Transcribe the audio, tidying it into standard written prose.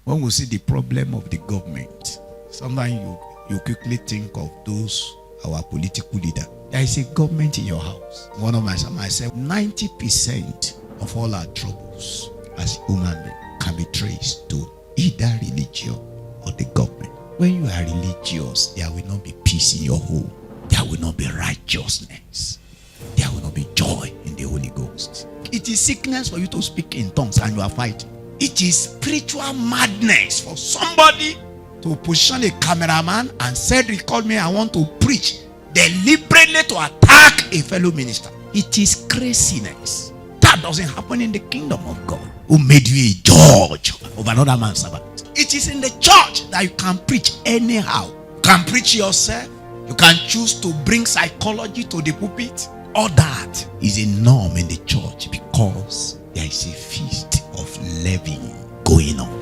When we see the problem of the government, sometimes you quickly think of those, our political leader. There is a government in your house. One of my sons, I said, 90% of all our troubles as human beings can be traced to either religion or the government. When you are religious, there will not be peace in your home. There will not be righteousness. There will not be joy in the Holy Ghost. It is sickness for you to speak in tongues and you are fighting. It is spiritual madness for somebody to position a cameraman and said, record me, I want to preach, deliberately to attack a fellow minister. It is craziness. That doesn't happen in the kingdom of God. Who made you a judge of another man's servant? It is in the church that you can preach anyhow. You can preach yourself. You can choose to bring psychology to the pulpit. All that is a norm in the church because there is a feast of leaven going on.